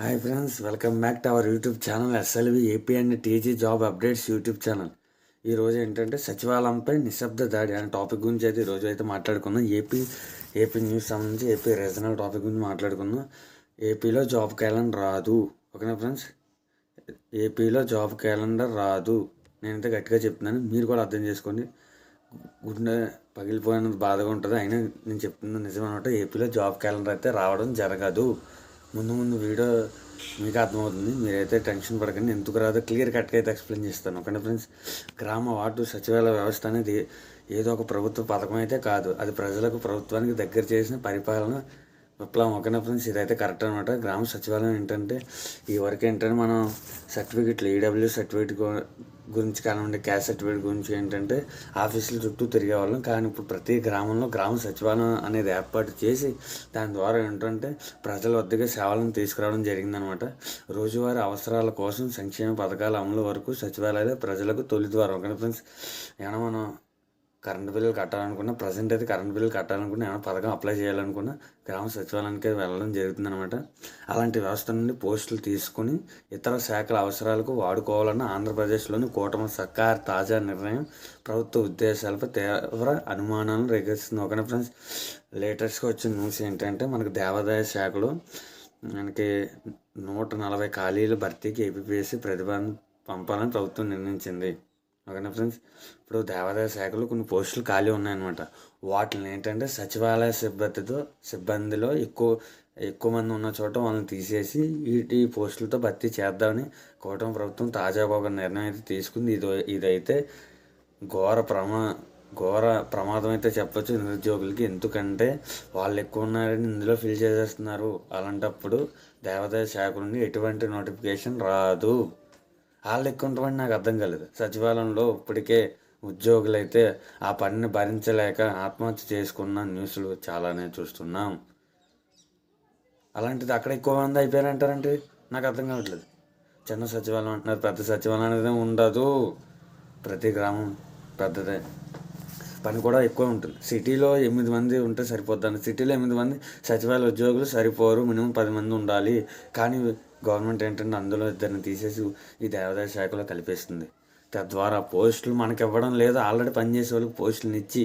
Hi friends, welcome back to our YouTube channel SLV AP and TG job updates YouTube channel. ఈరోజు ఏంటంటే సచివాలయంపై నిశ్శబ్ద దాడి అనే topic గురించి అయితే ఈరోజు అయితే మాట్లాడుకుందాం. ఏపీ న్యూస్ సంబంధించి ఏపీ రీజనల్ టాపిక్ గురించి మాట్లాడుకుందాం. ఏపీలో జాబ్ క్యాలెండర్ రాదు. ఓకేనా ఫ్రెండ్స్, ఏపీలో జాబ్ క్యాలెండర్ రాదు. నేనైతే గట్టిగా చెప్తున్నాను, మీరు కూడా అర్థం చేసుకోండి. గుండె పగిలిపోయినంత బాధగా ఉంటుంది, అయినా నేను చెప్తున్న నిజమన్నమాట. ఏపీలో జాబ్ క్యాలెండర్ అయితే రావడం జరగదు. ముందు వీడియో మీకు అర్థమవుతుంది, మీరైతే టెన్షన్ పడకండి. ఎందుకు రాదో క్లియర్ కట్గా అయితే ఎక్స్ప్లెయిన్ చేస్తాను. ఓకే ఫ్రెండ్స్, గ్రామ వార్డు సచివాలయ వ్యవస్థ అనేది ఏదో ఒక ప్రభుత్వ పథకం అయితే కాదు. అది ప్రజలకు, ప్రభుత్వానికి దగ్గర చేసిన పరిపాలన విప్లవం. ఓకేనా ఫ్రెండ్స్, ఇదైతే కరెక్ట్ అనమాట. గ్రామ సచివాలయం ఏంటంటే ఈ వరకు ఏంటంటే మనం సర్టిఫికెట్లు, ఈడబ్ల్యూ సర్టిఫికేట్ గురించి కానివ్వండి, క్యాస్ట్ సర్టిఫికేట్ గురించి ఏంటంటే ఆఫీసుల చుట్టూ తిరిగేవాళ్ళం. కానీ ఇప్పుడు ప్రతి గ్రామంలో గ్రామ సచివాలయం అనేది ఏర్పాటు చేసి దాని ద్వారా ఏంటంటే ప్రజల వద్దకే సేవలను తీసుకురావడం జరిగిందనమాట. రోజువారీ అవసరాల కోసం సంక్షేమ పథకాల అమలు వరకు సచివాలయాలు ప్రజలకు తొలి ద్వారా. ఓకే ఫ్రెండ్స్, ఏమైనా మనం కరెంటు బిల్లులు కట్టాలనుకున్నా, ప్రజెంట్ అయితే కరెంటు బిల్లులు కట్టాలనుకున్నా, ఏమైనా పథకం అప్లై చేయాలనుకున్నా గ్రామ సచివాలయానికి వెళ్ళడం జరుగుతుందన్నమాట. అలాంటి వ్యవస్థ నుండి పోస్టులు తీసుకుని ఇతర శాఖల అవసరాలకు వాడుకోవాలన్న ఆంధ్రప్రదేశ్లోని కూటమి సర్కార్ తాజా నిర్ణయం ప్రభుత్వ ఉద్దేశాలపై తీవ్ర అనుమానాలను రేకెత్తిస్తుంది. ఓకే ఫ్రెండ్స్, లేటెస్ట్గా వచ్చిన న్యూస్ ఏంటంటే మనకు దేవాదాయ శాఖలో మనకి 140 ఖాళీల భర్తీకి ఏపీపీఎస్సీ ప్రతిపాదన పంపాలని ప్రభుత్వం నిర్ణయించింది. ఓకేనా ఫ్రెండ్స్, ఇప్పుడు దేవాదాయ శాఖలో కొన్ని పోస్టులు ఖాళీ ఉన్నాయన్నమాట. వాటిని ఏంటంటే సచివాలయ సిబ్బందిలో ఎక్కువ మంది ఉన్న చోట వాళ్ళని తీసేసి ఈ పోస్టులతో భర్తీ చేద్దామని కూటమి ప్రభుత్వం తాజాగా ఒక నిర్ణయం అయితే తీసుకుంది. ఇదైతే ఘోర ప్రమాదం అయితే చెప్పొచ్చు నిరుద్యోగులకి. ఎందుకంటే వాళ్ళు ఎక్కువ ఉన్నారని ఇందులో ఫిల్ చేసేస్తున్నారు. అలాంటప్పుడు దేవాదాయ శాఖ నుండి ఎటువంటి నోటిఫికేషన్ రాదు. వాళ్ళు ఎక్కువ ఉంటామని నాకు అర్థం కాలేదు. సచివాలయంలో ఇప్పటికే ఉద్యోగులైతే ఆ పనిని భరించలేక ఆత్మహత్య చేసుకున్న న్యూస్లు చాలానే చూస్తున్నాం. అలాంటిది అక్కడ ఎక్కువ మంది అయిపోయారంటారంటే నాకు అర్థం కావట్లేదు. చిన్న సచివాలయం అంటున్నారు, పెద్ద సచివాలయం అనేది ఉండదు. ప్రతి గ్రామం పెద్దదే, పని కూడా ఎక్కువ ఉంటుంది. సిటీలో 8 మంది ఉంటే సరిపోద్దాను. సిటీలో 8 మంది సచివాలయ ఉద్యోగులు సరిపోరు, మినిమం 10 మంది ఉండాలి. కానీ గవర్నమెంట్ ఏంటంటే అందులో ఇద్దరిని తీసేసి ఈ దేవాదాయ శాఖలో కలిపేస్తుంది. తద్వారా పోస్టులు మనకి ఇవ్వడం లేదు, ఆల్రెడీ పనిచేసే వాళ్ళకి పోస్టులను ఇచ్చి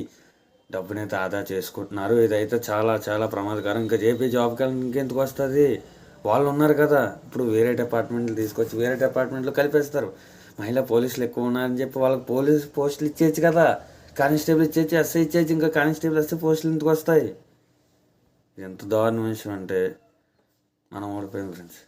డబ్బునైతే ఆదా చేసుకుంటున్నారు. ఇదైతే చాలా చాలా ప్రమాదకరం. ఇంకా జేపీ జాబ్ క్యాలెండర్ ఇంకెందుకు వస్తుంది? వాళ్ళు ఉన్నారు కదా, ఇప్పుడు వేరే డిపార్ట్మెంట్లు తీసుకొచ్చి వేరే డిపార్ట్మెంట్లో కలిపేస్తారు. మహిళా పోలీసులు ఎక్కువ ఉన్నారని చెప్పి వాళ్ళకి పోలీసు పోస్టులు ఇచ్చేయచ్చు కదా, కానిస్టేబుల్ ఇచ్చేసి, ఎస్ఐ ఇచ్చేసి, ఇంకా కానిస్టేబుల్ ఎస్ఐ పోస్టులు ఎందుకు వస్తాయి? ఎంత దారుణ విషయం అంటే మనం ఓడిపోయింది ఫ్రెండ్స్.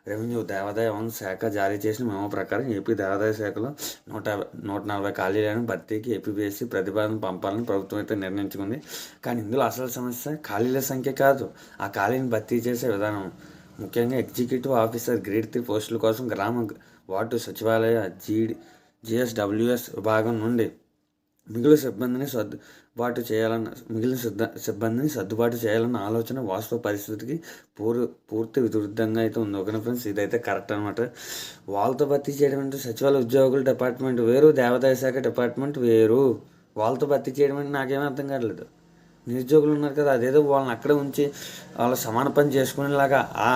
రెవెన్యూ దేవాదాయ శాఖ జారీ చేసిన మెమో ప్రకారం ఏపీ దేవాదాయ శాఖలో 140 ఖాళీలను భర్తీకి ఏపీపీఎస్సీ ప్రతిపాదన పంపాలని ప్రభుత్వం అయితే నిర్ణయించుకుంది. కానీ ఇందులో అసలు సమస్య ఖాళీల సంఖ్య కాదు, ఆ ఖాళీని భర్తీ చేసే విధానం. ముఖ్యంగా ఎగ్జిక్యూటివ్ ఆఫీసర్ గ్రేడ్ 3 పోస్టుల కోసం గ్రామ వార్డు సచివాలయ జిఎస్డబ్ల్యూఎస్ విభాగం నుండి మిగిలిన సిబ్బందిని సర్దుబాటు చేయాలన్న ఆలోచన వాస్తవ పరిస్థితికి పూర్తి విరుద్ధంగా అయితే ఉంది. ఓకే ఫ్రెండ్స్, ఇదైతే కరెక్ట్ అనమాట. వాళ్ళతో భర్తీ చేయడం అంటే సచివాలయ ఉద్యోగుల డిపార్ట్మెంట్ వేరు, దేవాదాయ శాఖ డిపార్ట్మెంట్ వేరు. వాళ్ళతో భర్తీ చేయడం అంటే నాకేమీ అర్థం కావట్లేదు. నిరుద్యోగులు ఉన్నారు కదా, అదేదో వాళ్ళని అక్కడే ఉంచి వాళ్ళ సమాన పని చేసుకునేలాగా ఆ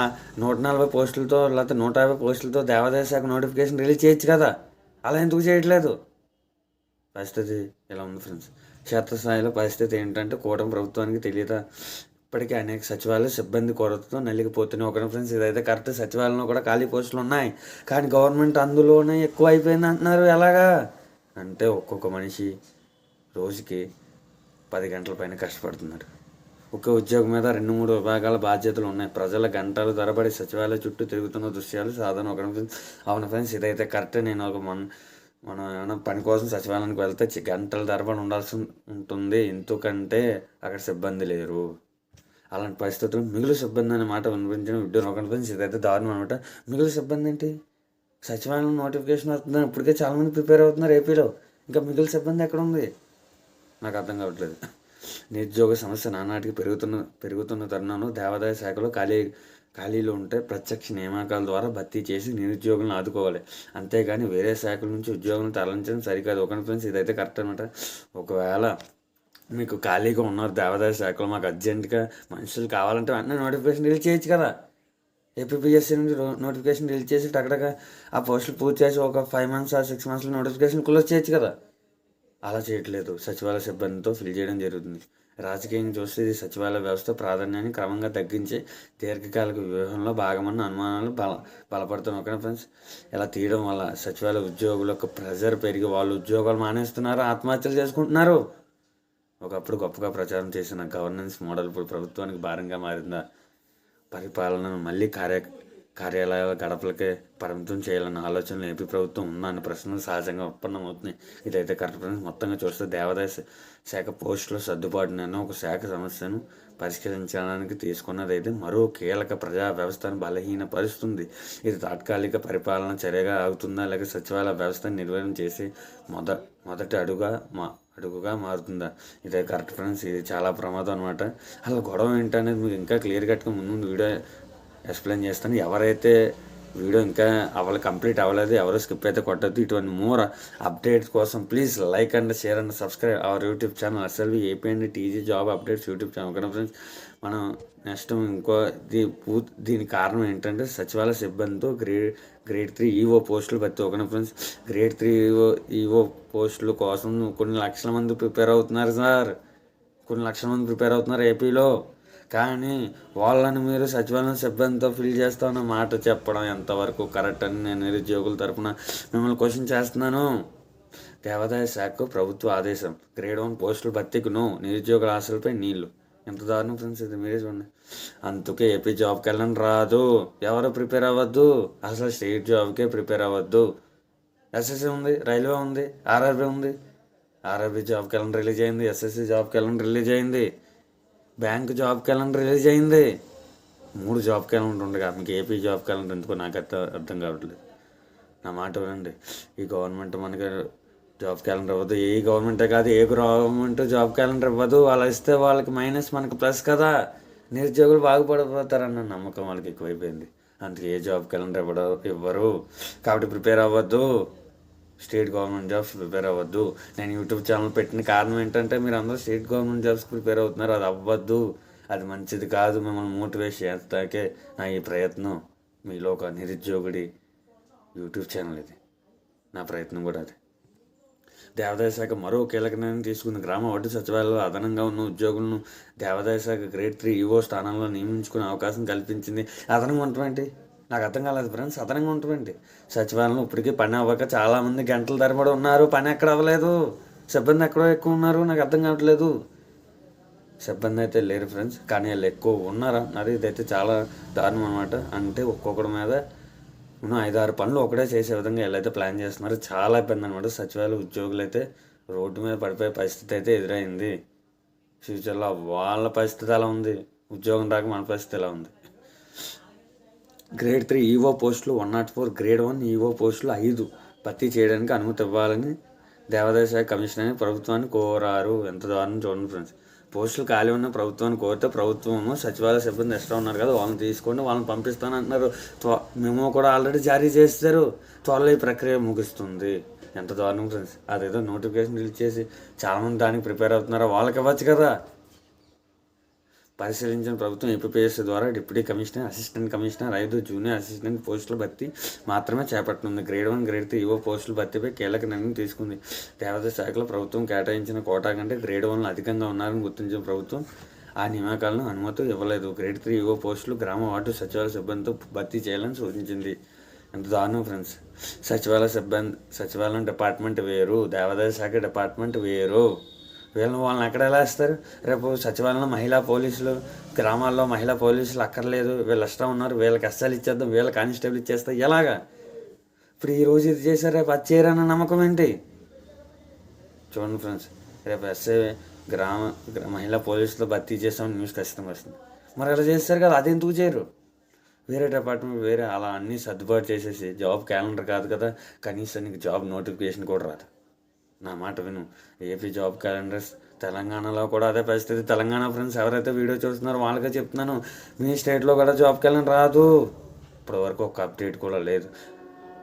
140 పోస్టులతో లేకపోతే 150 పోస్టులతో దేవాదాయ శాఖ నోటిఫికేషన్ రిలీజ్ చేయొచ్చు కదా. అలా ఎందుకు చేయట్లేదు? పరిస్థితి ఎలా ఉంది ఫ్రెండ్స్. క్షేత్రస్థాయిలో పరిస్థితి ఏంటంటే కూటమి ప్రభుత్వానికి తెలియదా? ఇప్పటికీ అనేక సచివాలయ సిబ్బంది కొరతతో నలిగిపోతున్నాయి. ఒకరి ఫ్రెండ్స్, ఇదైతే కరెక్ట్. సచివాలయంలో కూడా ఖాళీ పోస్టులు ఉన్నాయి, కానీ గవర్నమెంట్ అందులోనే ఎక్కువ అయిపోయింది అంటున్నారు. ఎలాగా అంటే ఒక్కొక్క మనిషి రోజుకి 10 గంటల పైన కష్టపడుతున్నారు. ఒక ఉద్యోగం మీద 2-3 విభాగాల బాధ్యతలు ఉన్నాయి. ప్రజల గంటలు తరబడి సచివాలయ చుట్టూ తిరుగుతున్న దృశ్యాలు సాధారణ. ఒక ఫ్రెండ్స్, అవును ఫ్రెండ్స్, ఇదైతే కరెక్ట్. నేను మనం ఏమైనా పని కోసం సచివాలయానికి వెళ్తే గంటల తరబడి ఉండాల్సి ఉంటుంది, ఎందుకంటే అక్కడ సిబ్బంది లేరు. అలాంటి పరిస్థితులు మిగులు సిబ్బంది అనే మాట వినిపించిన విడ్డూరం. ఒక ఫ్రెండ్స్, ఇదైతే దారుణం అనమాట. మిగులు సిబ్బంది ఏంటి? సచివాలయం నోటిఫికేషన్ వస్తుందని ఇప్పటికే చాలామంది ప్రిపేర్ అవుతున్నారు ఏపీలో, ఇంకా మిగులు సిబ్బంది ఎక్కడ ఉంది? నాకు అర్థం కావట్లేదు. నిరుద్యోగ సమస్య నానాటికి పెరుగుతున్న తరుణంలో దేవాదాయ శాఖలో ఖాళీలు ఉంటే ప్రత్యక్ష నియామకాల ద్వారా భర్తీ చేసి నిరుద్యోగులను ఆదుకోవాలి, అంతేగాని వేరే శాఖల నుంచి ఉద్యోగులను తరలించడం సరికాదు. ఒక ఫ్రెండ్స్, ఇదైతే కరెక్ట్ అనమాట. ఒకవేళ మీకు ఖాళీగా ఉన్నారు దేవాదాయ శాఖలో, మాకు అర్జెంటుగా మనుషులు కావాలంటే వెంటనే నోటిఫికేషన్ రిలీజ్ చేయొచ్చు కదా. ఏపీపీఎస్సీ నుంచి నోటిఫికేషన్ రిలీజ్ చేసి టక్కడగా ఆ పోస్టులు పూర్తి చేసి ఒక 5 మంత్స్ 6 మంత్స్లో నోటిఫికేషన్ క్లోజ్ చేయొచ్చు కదా. అలా చేయట్లేదు, సచివాలయ సిబ్బందితో ఫిల్ చేయడం జరుగుతుంది. రాజకీయంగా చూస్తే ఇది సచివాలయ వ్యవస్థ ప్రాధాన్యాన్ని క్రమంగా తగ్గించి దీర్ఘకాలిక వ్యూహంలో భాగమన్న అనుమానాలు బలపడుతున్నాయి. ఓకే ఫ్రెండ్స్, ఇలా తీయడం వల్ల సచివాలయ ఉద్యోగుల యొక్క ప్రెజర్ పెరిగి వాళ్ళు ఉద్యోగాలు మానేస్తున్నారు, ఆత్మహత్యలు చేసుకుంటున్నారు. ఒకప్పుడు గొప్పగా ప్రచారం చేసిన గవర్నెన్స్ మోడల్ ఇప్పుడు ప్రభుత్వానికి భారంగా మారిందా? పరిపాలనను మళ్ళీ కార్యాలయాల గడపలకే పరిమితం చేయాలన్న ఆలోచనలు ఏపీ ప్రభుత్వం ఉందా అనే ప్రశ్నలు సహజంగా ఉత్పన్నమవుతున్నాయి. ఇదైతే కరెక్ట్ ఫ్రెండ్స్. మొత్తంగా చూస్తే దేవాదాయ శాఖ పోస్టుల సర్దుబాటునైనా ఒక శాఖ సమస్యను పరిష్కరించడానికి తీసుకున్నదైతే మరో కీలక ప్రజా వ్యవస్థను బలహీనపరుస్తుంది. ఇది తాత్కాలిక పరిపాలన చర్యగా ఆగుతుందా, లేక సచివాలయ వ్యవస్థను నిర్వహణ చేసి మొదటి అడుగుగా మారుతుందా? ఇదే కరెక్ట్ ఫ్రెండ్స్. ఇది చాలా ప్రమాదం అనమాట. అలా గొడవ ఏంటనేది మీకు ఇంకా క్లియర్ కట్గా ముందు వీడియో ఎక్స్ప్లెయిన్ చేస్తాను. ఎవరైతే వీడియో ఇంకా కంప్లీట్ అవ్వలేదు ఎవరు స్కిప్ అయితే కొట్టద్దు. ఇటువంటి మోర్ అప్డేట్స్ కోసం please like and share and subscribe our YouTube channel SLV AP and TG job updates YouTube channel. ఓకేనా ఫ్రెండ్స్, మనం నెక్స్ట్ దీని కారణం ఏంటంటే సచివాలయ సిబ్బందితో గ్రేడ్ 3 ఈఓ పోస్టులు భర్తీ. ఓకేనా ఫ్రెండ్స్, గ్రేడ్ 3 ఈఓ పోస్టుల కోసం కొన్ని లక్షల మంది ప్రిపేర్ అవుతున్నారు సార్. కొన్ని లక్షల మంది ప్రిపేర్ అవుతున్నారు ఏపీలో. కానీ వాళ్ళని మీరు సచివాలయం సిబ్బందితో ఫిల్ చేస్తామన్న మాట చెప్పడం ఎంతవరకు కరెక్ట్ అని నేను నిరుద్యోగుల తరఫున మిమ్మల్ని క్వశ్చన్ చేస్తున్నాను. దేవాదాయ శాఖకు ప్రభుత్వ ఆదేశం, గ్రేడ్ 1 పోస్టులు భర్తీకి నిరుద్యోగుల ఆశలపై నీళ్లు. ఎంత దారుణం ఫ్రెండ్స్, ఇది మీరే చూడండి. అందుకే ఏపీ జాబ్కి వెళ్ళని రాదు, ఎవరు ప్రిపేర్ అవ్వద్దు, అసలు స్టేట్ జాబ్కే ప్రిపేర్ అవ్వద్దు. ఎస్ఎస్సి ఉంది, రైల్వే ఉంది, ఆర్ఆర్బీ ఉంది. ఆర్ఆర్బీ జాబ్ క్యాలెండర్ రిలీజ్ అయింది, ఎస్ఎస్సి జాబ్ క్యాలెండర్ రిలీజ్ అయింది, బ్యాంక్ జాబ్ క్యాలెండర్ రిలీజ్ అయింది. 3 జాబ్ క్యాలెండర్ ఉండగా మీకు ఏపీ జాబ్ క్యాలెండర్ ఎందుకో నాకు అర్థం కావట్లేదు. నా మాట వినండి. ఈ గవర్నమెంట్ మనకి జాబ్ క్యాలెండర్ ఇవ్వదు. ఏ గవర్నమెంటే కాదు, ఏ గవర్నమెంట్ జాబ్ క్యాలెండర్ ఇవ్వదు. అలా ఇస్తే వాళ్ళకి మైనస్, మనకి ప్లస్ కదా. నిరుద్యోగులు బాగుపడిపోతారన్న నమ్మకం వాళ్ళకి ఎక్కువైపోయింది. అందుకే ఏ జాబ్ క్యాలెండర్ ఇవ్వరు. కాబట్టి ప్రిపేర్ అవ్వద్దు, స్టేట్ గవర్నమెంట్ జాబ్స్ ప్రిపేర్ అవ్వద్దు. నేను యూట్యూబ్ ఛానల్ పెట్టిన కారణం ఏంటంటే మీరు అందరూ స్టేట్ గవర్నమెంట్ జాబ్స్ ప్రిపేర్ అవుతున్నారు. అది అవ్వద్దు, అది మంచిది కాదు. మిమ్మల్ని మోటివేట్ చేస్తాకే నా ఈ ప్రయత్నం. మీలో ఒక నిరుద్యోగుడి యూట్యూబ్ ఛానల్ ఇది, నా ప్రయత్నం కూడా అదే. దేవాదాయ శాఖ మరో కీలక నిర్ణయం తీసుకుంది. గ్రామ వార్డు సచివాలయంలో అదనంగా ఉన్న ఉద్యోగులను దేవాదాయ శాఖ గ్రేడ్ 3 ఈఓ స్థానంలో నియమించుకునే అవకాశం కల్పించింది. అదనంగా ఉండటం నాకు అర్థం కాలేదు ఫ్రెండ్స్. అదనంగా ఉంటుంది సచివాలయంలో ఇప్పటికీ పని అవ్వక చాలామంది గంటల తరబడి ఉన్నారు, పని ఎక్కడ అవ్వలేదు. సిబ్బంది ఎక్కడో ఎక్కువ ఉన్నారు, నాకు అర్థం కావట్లేదు. సిబ్బంది అయితే లేరు ఫ్రెండ్స్, కానీ వాళ్ళు ఎక్కువ ఉన్నారు అన్నారు. ఇదైతే చాలా దారుణం అనమాట. అంటే ఒక్కొక్కడి మీద 5-6 పనులు ఒకటే చేసే విధంగా వీళ్ళైతే ప్లాన్ చేస్తున్నారు. చాలా ఇబ్బంది అనమాట. సచివాలయ ఉద్యోగులు అయితే రోడ్డు మీద పడిపోయే పరిస్థితి అయితే ఎదురైంది. ఫ్యూచర్లో వాళ్ళ పరిస్థితి ఎలా ఉంది, ఉద్యోగం రాక మన పరిస్థితి ఎలా ఉంది. గ్రేడ్ 3 ఈఓ పోస్టులు 104, గ్రేడ్ 1 ఈఓ పోస్టులు 5 భర్తీ చేయడానికి అనుమతి ఇవ్వాలని దేవాదాయ శాఖ కమిషనర్ ప్రభుత్వాన్ని కోరారు. ఎంత దారుణం చూడండి ఫ్రెండ్స్. పోస్టులు ఖాళీ ఉన్న ప్రభుత్వాన్ని కోరితే ప్రభుత్వము సచివాలయ సిబ్బంది ఎక్స్ట్రా ఉన్నారు కదా, వాళ్ళని తీసుకోండి, వాళ్ళని పంపిస్తాను అంటున్నారు. మేము కూడా ఆల్రెడీ జారీ చేస్తారు, త్వరలో ఈ ప్రక్రియ ముగుస్తుంది. ఎంత దారుణం ఫ్రెండ్స్. అదేదో నోటిఫికేషన్ రిలీజ్ చేసి చాలామంది దానికి ప్రిపేర్ అవుతున్నారో వాళ్ళకి ఇవ్వచ్చు కదా. పరిశీలించిన ప్రభుత్వం ఏపీపీఎస్సీ ద్వారా deputy commissioner, assistant commissioner, 5 junior assistant పోస్టుల భర్తీ మాత్రమే చేపట్టనుంది. గ్రేడ్ 1, గ్రేడ్ 3 ఈఓ పోస్టుల భర్తీపై కీలక నిర్ణయం తీసుకుంది. దేవాదాయ శాఖలో ప్రభుత్వం కేటాయించిన కోటా కంటే గ్రేడ్ 1 అధికంగా ఉన్నారని గుర్తించిన ప్రభుత్వం ఆ నియామకాలను అనుమతి ఇవ్వలేదు. గ్రేడ్ 3 ఈఓ పోస్టులు గ్రామ వార్డు సచివాలయ సిబ్బందితో భర్తీ చేయాలని సూచించింది. ఎంత దారుణం ఫ్రెండ్స్. సచివాలయం డిపార్ట్మెంట్ వేరు, దేవాదాయ శాఖ డిపార్ట్మెంట్ వేరు. వాళ్ళని ఎక్కడ ఎలా వేస్తారు? రేపు సచివాలయంలో మహిళా పోలీసులు, గ్రామాల్లో మహిళా పోలీసులు అక్కర్లేదు, వీళ్ళు ఇష్టం ఉన్నారు, వీళ్ళకి ఎస్ఐలు ఇచ్చేద్దాం, వీళ్ళ కానిస్టేబుల్ ఇచ్చేస్తాం, ఎలాగా? ఇప్పుడు ఈరోజు ఇది చేశారు, రేపు అది చేయరన్న నమ్మకం ఏంటి? చూడండి ఫ్రెండ్స్, రేపు ఎస్ఐ మహిళా పోలీసులు భర్తీ చేస్తామని న్యూస్ ఖచ్చితంగా వస్తుంది. మరి అలా చేస్తారు కదా, అది ఎందుకు చేయరు? వేరే డిపార్ట్మెంట్ వేరే అలా అన్నీ సర్దుబాటు చేసేసి జాబ్ క్యాలెండర్ కాదు కదా, కనీసం నీకు జాబ్ నోటిఫికేషన్ కూడా రాదు. నా మాట విను. ఏపీ జాబ్ క్యాలెండర్స్ తెలంగాణలో కూడా అదే పరిస్థితి. తెలంగాణ ఫ్రెండ్స్ ఎవరైతే వీడియో చూస్తున్నారో వాళ్ళకే చెప్తున్నాను, మీ స్టేట్లో కూడా జాబ్ క్యాలెండర్ రాదు. ఇప్పటి వరకు ఒక అప్డేట్ కూడా లేదు.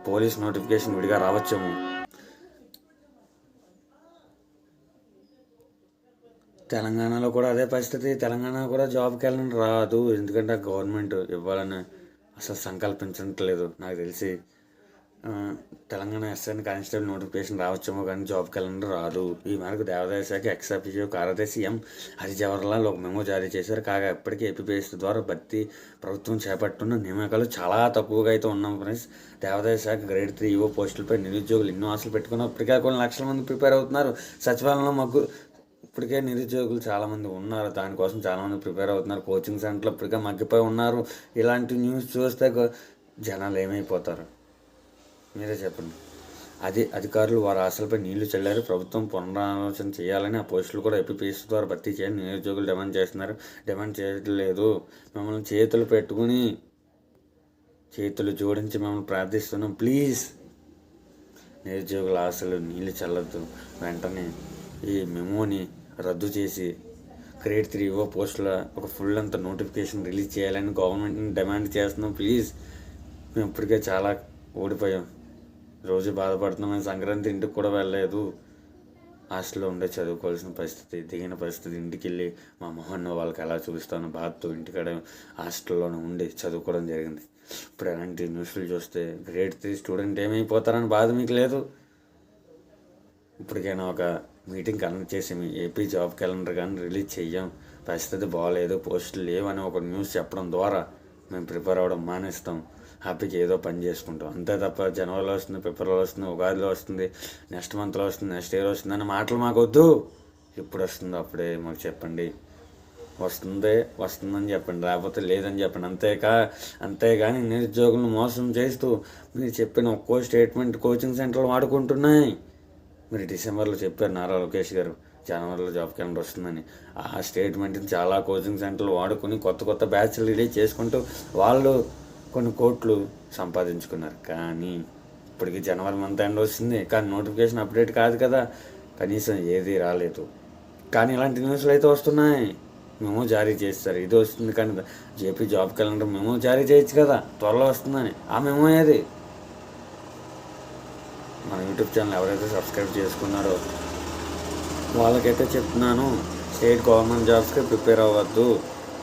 పోలీస్ నోటిఫికేషన్ విడిగా రావచ్చేమో. తెలంగాణలో కూడా అదే పరిస్థితి. తెలంగాణ కూడా జాబ్ క్యాలెండర్ రాదు, ఎందుకంటే గవర్నమెంట్ ఇవ్వాలని అసలు సంకల్పించట్లేదు. నాకు తెలిసి తెలంగాణ ఎస్ఐ కానిస్టేబుల్ నోటిఫికేషన్ రావచ్చేమో కానీ జాబ్ క్యాలెండర్ రాదు. ఈ మేరకు దేవాదాయ శాఖ ఎక్స్-అఫీషియో కార్యదర్శి ఎం హరి జవహర్లాల్ ఒక మెమో జారీ చేశారు. కాగా ఇప్పటికీ ఏపీపీఎస్సీ ద్వారా భర్తీ ప్రభుత్వం చేపట్టున్న నియామకాలు చాలా తక్కువగా అయితే ఉన్నాం ఫ్రెండ్స్. దేవాదాయ శాఖ గ్రేడ్ 3 ఈవో పోస్టులపై నిరుద్యోగులు ఎన్నో ఆశలు పెట్టుకున్న ఇప్పటికే కొన్ని లక్షల మంది ప్రిపేర్ అవుతున్నారు. సచివాలయంలో మాకు ఇప్పటికే నిరుద్యోగులు చాలామంది ఉన్నారు. దానికోసం చాలామంది ప్రిపేర్ అవుతున్నారు. కోచింగ్ సెంటర్లో ఇప్పటికే మగ్గిపోయి ఉన్నారు. ఇలాంటి న్యూస్ చూస్తే జనాలు ఏమైపోతారు మీరే చెప్పండి. అధికారులు వారి ఆశలపై నీళ్లు చల్లారు. ప్రభుత్వం పునరాలోచన చేయాలని ఆ పోస్టులు కూడా ఏపీపీఎస్సీ ద్వారా భర్తీ చేయాలని నిరుద్యోగులు డిమాండ్ చేస్తున్నారు. డిమాండ్ చేయట్లేదు. మిమ్మల్ని చేతులు పెట్టుకుని చేతులు జోడించి మిమ్మల్ని ప్రార్థిస్తున్నాం. ప్లీజ్ నిరుద్యోగుల ఆశలు నీళ్లు చల్లద్దు. వెంటనే ఈ మెమోని రద్దు చేసి గ్రేడ్ 3 ఈవో పోస్టుల ఒక ఫుల్ అంత నోటిఫికేషన్ రిలీజ్ చేయాలని గవర్నమెంట్ని డిమాండ్ చేస్తున్నాం. ప్లీజ్ మేము ఇప్పటికే చాలా ఓడిపోయాం. రోజు బాధపడుతున్నాం. సంక్రాంతి ఇంటికి కూడా వెళ్ళలేదు. హాస్టల్లో ఉండే చదువుకోవాల్సిన పరిస్థితి, దిగిన పరిస్థితి. ఇంటికి వెళ్ళి మా మొహన్ వాళ్ళకి ఎలా చూపిస్తాను బాధతో ఇంటికాడ హాస్టల్లోనే ఉండి చదువుకోవడం జరిగింది. ఇప్పుడు ఎలాంటి న్యూస్లు చూస్తే గ్రేడ్ 3 స్టూడెంట్ ఏమైపోతారని బాధ మీకు లేదు. ఇప్పటికైనా ఒక మీటింగ్ కండక్ట్ చేసి మీ ఏపీ జాబ్ క్యాలెండర్ కానీ రిలీజ్ చెయ్యం, పరిస్థితి బాగాలేదు, పోస్టులు లేవని ఒక న్యూస్ చెప్పడం ద్వారా మేము ప్రిపేర్ అవ్వడం మానేస్తాం. హ్యాపీకి ఏదో పని చేసుకుంటాం అంతే తప్ప జనవరిలో వస్తుంది, ఫిబ్రవరిలో వస్తుంది, ఉగాదిలో వస్తుంది, నెక్స్ట్ మంత్లో వస్తుంది, నెక్స్ట్ ఇయర్ వస్తుంది అనే మాటలు మాకు వద్దు. ఎప్పుడు వస్తుందో అప్పుడే మాకు చెప్పండి. వస్తుందని చెప్పండి, లేకపోతే లేదని చెప్పండి. అంతేగాని నిరుద్యోగులను మోసం చేస్తూ మీరు చెప్పిన ఒక్కో స్టేట్మెంట్ కోచింగ్ సెంటర్లు వాడుకుంటున్నాయి. మీరు డిసెంబర్లో చెప్పారు నారా లోకేష్ గారు జనవరిలో జాబ్ క్యాలెండర్ వస్తుందని. ఆ స్టేట్మెంట్ని చాలా కోచింగ్ సెంటర్లు వాడుకొని కొత్త బ్యాచ్లు రిలీజ్ చేసుకుంటూ వాళ్ళు కొన్ని కోట్లు సంపాదించుకున్నారు. కానీ ఇప్పటికి జనవరి మంత్ ఎండ్ వస్తుంది, కానీ నోటిఫికేషన్ అప్డేట్ కాదు కదా, కనీసం ఏది రాలేదు. కానీ ఇలాంటి న్యూస్లు అయితే వస్తున్నాయి. మెమో జారీ చేస్తారు, ఇది వస్తుంది, కానీ ఏపీ జాబ్ క్యాలెండర్ మెమో జారీ చేయొచ్చు కదా, త్వరలో వస్తుందని. ఆ మెమో ఏది? మన యూట్యూబ్ ఛానల్ ఎవరైతే సబ్స్క్రైబ్ చేసుకున్నారో వాళ్ళకైతే చెప్తున్నాను, స్టేట్ గవర్నమెంట్ జాబ్స్కి ప్రిపేర్ అవ్వద్దు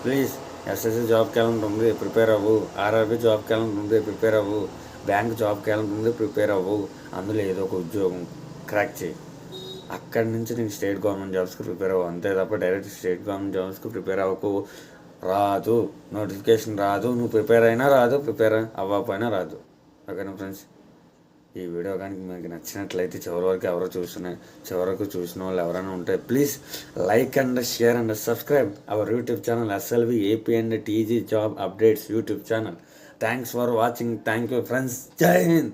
ప్లీజ్. ఎస్ఎస్సి జాబ్ క్యాలెండర్ ఉంది, ప్రిపేర్ అవ్వు. ఆర్ఆర్బీ జాబ్ క్యాలెండర్ ఉంది, ప్రిపేర్ అవ్వు. బ్యాంక్ జాబ్ క్యాలెండర్ ఉంది, ప్రిపేర్ అవ్వు. అందులో ఏదో ఒక ఉద్యోగం క్రాక్ చేయి. అక్కడి నుంచి నేను స్టేట్ గవర్నమెంట్ జాబ్స్కి ప్రిపేర్ అవ్వు. అంతే తప్ప డైరెక్ట్ స్టేట్ గవర్నమెంట్ జాబ్స్కి ప్రిపేర్ అవ్వకు. రాదు, నోటిఫికేషన్ రాదు. నువ్వు ప్రిపేర్ అయినా రాదు, ప్రిపేర్ అవ్వకపోయినా రాదు. ఓకేనా ఫ్రెండ్స్? ఈ వీడియో కానీ మీకు నచ్చినట్లయితే చివరకు చూసిన వాళ్ళు ఎవరైనా ఉంటే please like and share and subscribe our YouTube channel SLV AP and TG job updates YouTube channel. Thanks for watching. Thank you friends. జై హింద్.